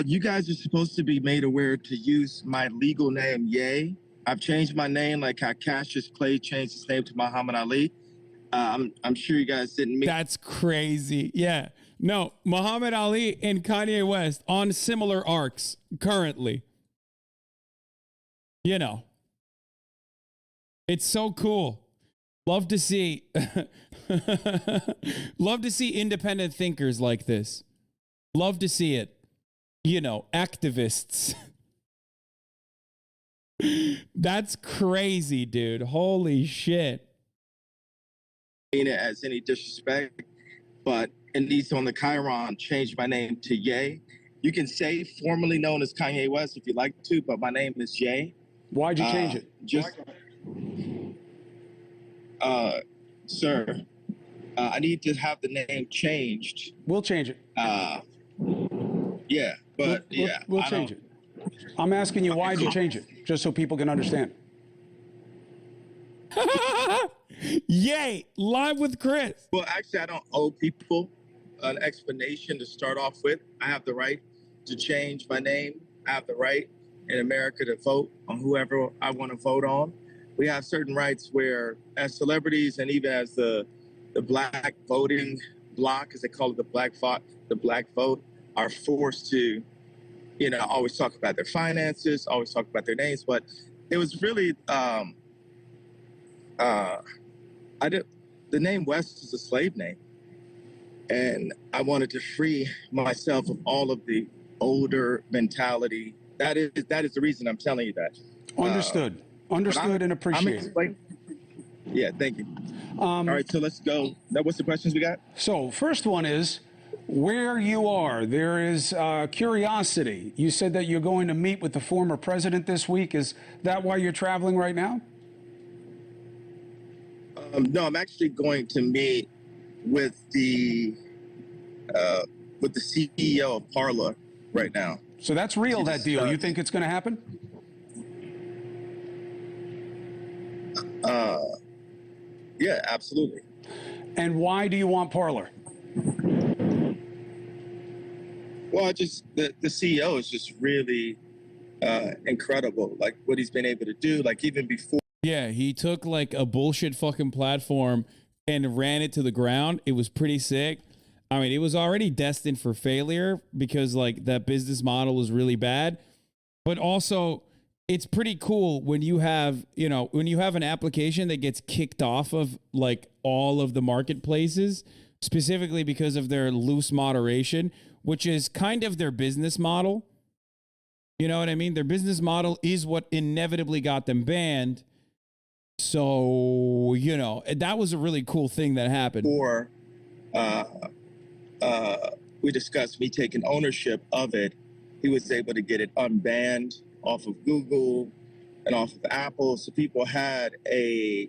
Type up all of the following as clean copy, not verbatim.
You guys are supposed to be made aware to use my legal name, Ye. I've changed my name like how Cassius Clay changed his name to Muhammad Ali. I'm sure you guys didn't meet. That's crazy. Yeah. No, Muhammad Ali and Kanye West on similar arcs currently. You know, it's so cool. Love to see, love to see independent thinkers like this. Love to see it. You know, activists. That's crazy, dude. Holy shit. Mean it as any disrespect, but it needs on the Chiron changed my name to Ye. You can say formerly known as Kanye West if you like to, but my name is Ye. Why'd you change it? Sir, I need to have the name changed. We'll change it. Yeah, but we'll change it. I'm asking you, why'd you change it? Just so people can understand. Yay! Live with Chris. Well, actually, I don't owe people an explanation to start off with. I have the right to change my name. I have the right in America to vote on whoever I want to vote on. We have certain rights where, as celebrities and even as the black voting bloc, as they call it, the black vote, are forced to, you know, always talk about their finances, always talk about their names. But it was really, the name West is a slave name. And I wanted to free myself of all of the older mentality. That is the reason I'm telling you that. Understood. Understood and appreciated. Yeah, thank you. All right, so let's go. Now, what's the questions we got? So first one is, where you are, there is curiosity. You said that you're going to meet with the former president this week. Is that why you're traveling right now? No, I'm actually going to meet with the CEO of Parler right now. So that's real, that deal. You think it's going to happen? Yeah, absolutely. And why do you want Parler? Well, the CEO is just really incredible. Like what he's been able to do, like even before. Yeah, he took like a bullshit fucking platform and ran it to the ground. It was pretty sick. I mean, it was already destined for failure because like that business model was really bad. But also, it's pretty cool when you have, you know, when you have an application that gets kicked off of like all of the marketplaces, specifically because of their loose moderation, which is kind of their business model. You know what I mean? Their business model is what inevitably got them banned. So, you know, that was a really cool thing that happened. Or we discussed me taking ownership of it. He was able to get it unbanned off of Google and off of Apple. So people had there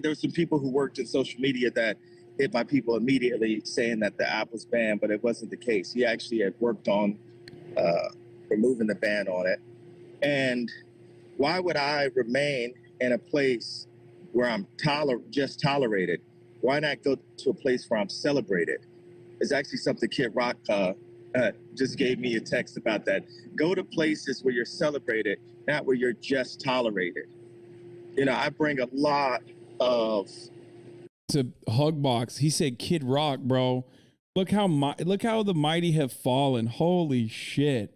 were some people who worked in social media that hit my people immediately saying that the app was banned, but it wasn't the case. He actually had worked on removing the ban on it. And why would I remain in a place where I'm just tolerated? Why not go to a place where I'm celebrated? It's actually something Kid Rock just gave me a text about that. Go to places where you're celebrated, not where you're just tolerated. You know, I bring a lot of... It's a hug box. He said Kid Rock, bro. Look how the mighty have fallen. Holy shit.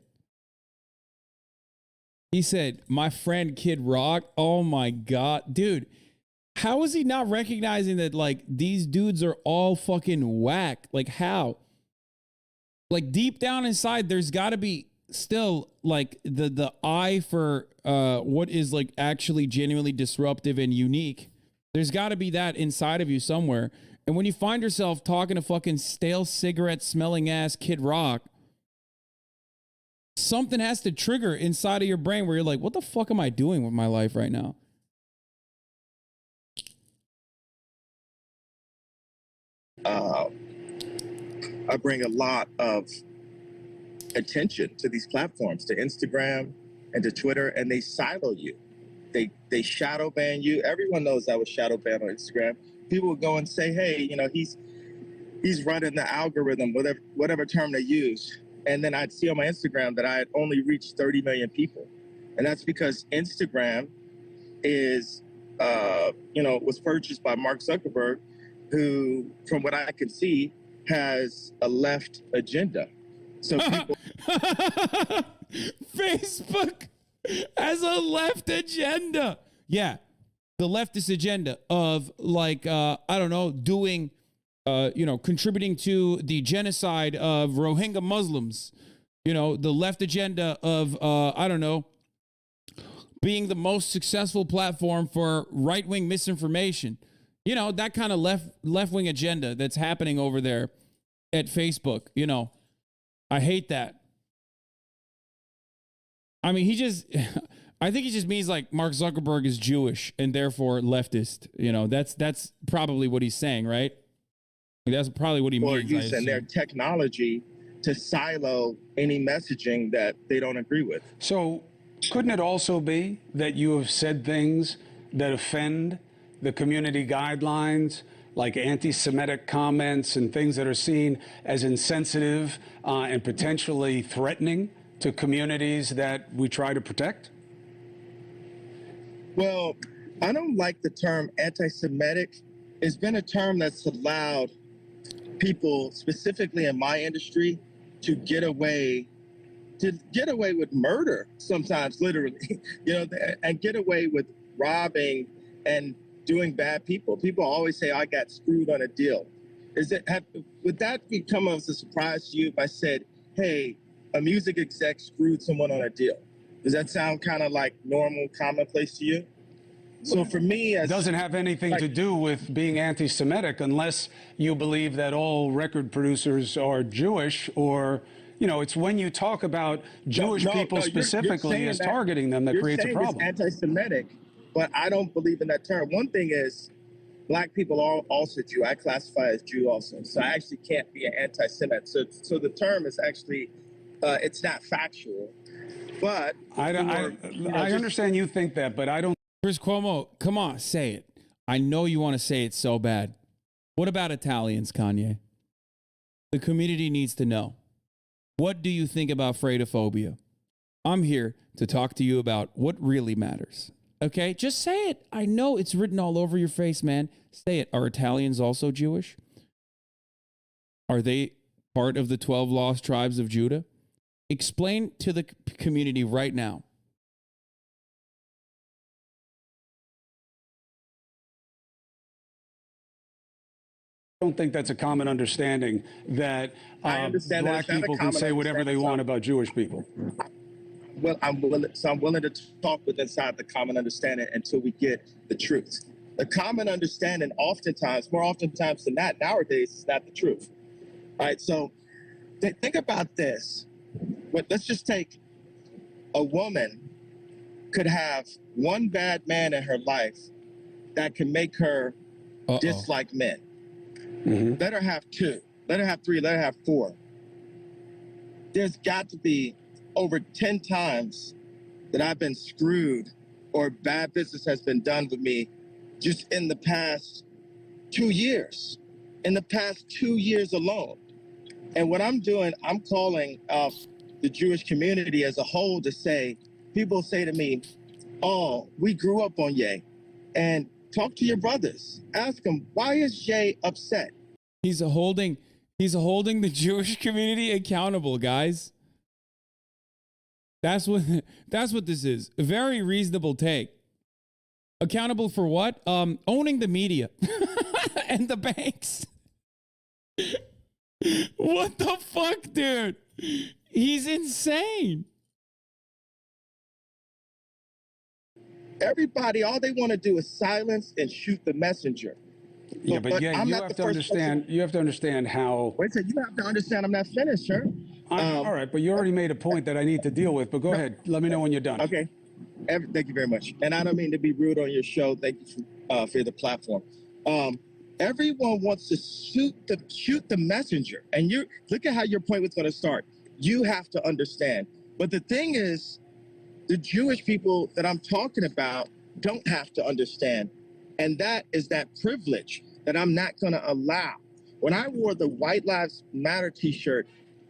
He said, my friend Kid Rock. Oh my God. Dude, how is he not recognizing that like these dudes are all fucking whack? Like how? Like deep down inside, there's got to be still like the eye for what is like actually genuinely disruptive and unique. There's got to be that inside of you somewhere. And when you find yourself talking to fucking stale cigarette smelling ass Kid Rock, something has to trigger inside of your brain where you're like, what the fuck am I doing with my life right now? I bring a lot of attention to these platforms, to Instagram and to Twitter, and they silo you. They shadow ban you. Everyone knows I was shadow banned on Instagram. People would go and say, hey, you know, he's running the algorithm, whatever term they use. And then I'd see on my Instagram that I had only reached 30 million people. And that's because Instagram is, was purchased by Mark Zuckerberg, who, from what I can see, has a left agenda. So people... Facebook has a left agenda. Yeah. The leftist agenda of doing, contributing to the genocide of Rohingya Muslims. The left agenda of, being the most successful platform for right-wing misinformation. That kind of left-wing agenda that's happening over there at Facebook. I hate that. I mean, I think he just means like Mark Zuckerberg is Jewish and therefore leftist. That's probably what he's saying, right? That's probably what he means. Or using their technology to silo any messaging that they don't agree with. So couldn't it also be that you have said things that offend the community guidelines, like anti-Semitic comments and things that are seen as insensitive and potentially threatening to communities that we try to protect? Well, I don't like the term anti-Semitic. It's been a term that's allowed people, specifically in my industry, to get away with murder sometimes, literally, and get away with robbing and doing bad people. People always say, I got screwed on a deal. Would that become as a surprise to you if I said, hey, a music exec screwed someone on a deal? Does that sound kind of like normal, commonplace to you? So for me, it doesn't have anything to do with being anti-Semitic unless you believe that all record producers are Jewish, or it's when you talk about Jewish people specifically as targeting them that creates a problem. It's anti-Semitic, but I don't believe in that term. One thing is, Black people are also Jew. I classify as Jew also, so I actually can't be an anti-Semite. So the term is actually, it's not factual. But I understand you think that, but I don't. Chris Cuomo, come on, say it. I know you want to say it so bad. What about Italians, Kanye? The community needs to know. What do you think about Freidophobia? I'm here to talk to you about what really matters. Okay, just say it. I know it's written all over your face, man. Say it. Are Italians also Jewish? Are they part of the 12 lost tribes of Judah? Explain to the community right now. I don't think that's a common understanding that Black people can say whatever they want about Jewish people. Well, I'm willing to talk with inside the common understanding until we get the truth. The common understanding more oftentimes than not, nowadays, is not the truth. All right, so think about this. Let's just take a woman could have one bad man in her life that can make her dislike men. Mm-hmm. Let her have two, let her have three, let her have four. There's got to be over 10 times that I've been screwed or bad business has been done with me just in the past 2 years. In the past 2 years alone. And what I'm doing, I'm calling the Jewish community as a whole to say, people say to me, oh, we grew up on Ye. And talk to your brothers. Ask them, why is Jay upset? He's holding the Jewish community accountable, guys. That's what this is. A very reasonable take. Accountable for what? Owning the media and the banks. What the fuck, dude? He's insane. Everybody, all they want to do is silence and shoot the messenger. Yeah, but you have to understand. You have to understand how. Wait a second. You have to understand. I'm not finished, sir. All right, but you already made a point that I need to deal with. But go ahead. Let me know when you're done. Okay. Thank you very much. And I don't mean to be rude on your show. Thank you for the platform. Everyone wants to shoot the messenger, and you look at how your point was going to start. You have to understand. But the thing is, the Jewish people that I'm talking about don't have to understand. And that is that privilege that I'm not going to allow. When I wore the White Lives Matter t-shirt,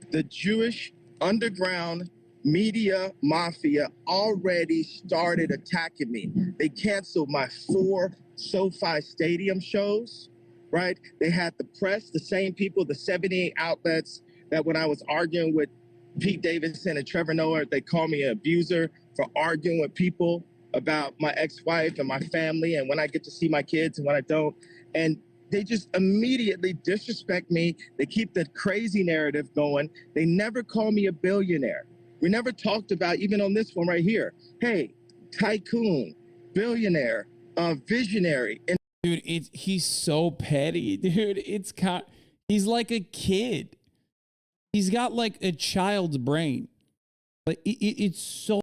the Jewish underground media mafia already started attacking me. They canceled my 4 SoFi Stadium shows, right? They had the press, the same people, the 78 outlets that when I was arguing with Pete Davidson and Trevor Noah, they called me an abuser for arguing with people about my ex-wife and my family and when I get to see my kids and when I don't. And they just immediately disrespect me. They keep the crazy narrative going. They never call me a billionaire. We never talked about, even on this one right here, hey, tycoon, billionaire, visionary. And dude, he's so petty, dude. He's like a kid. He's got like a child's brain. Like it's so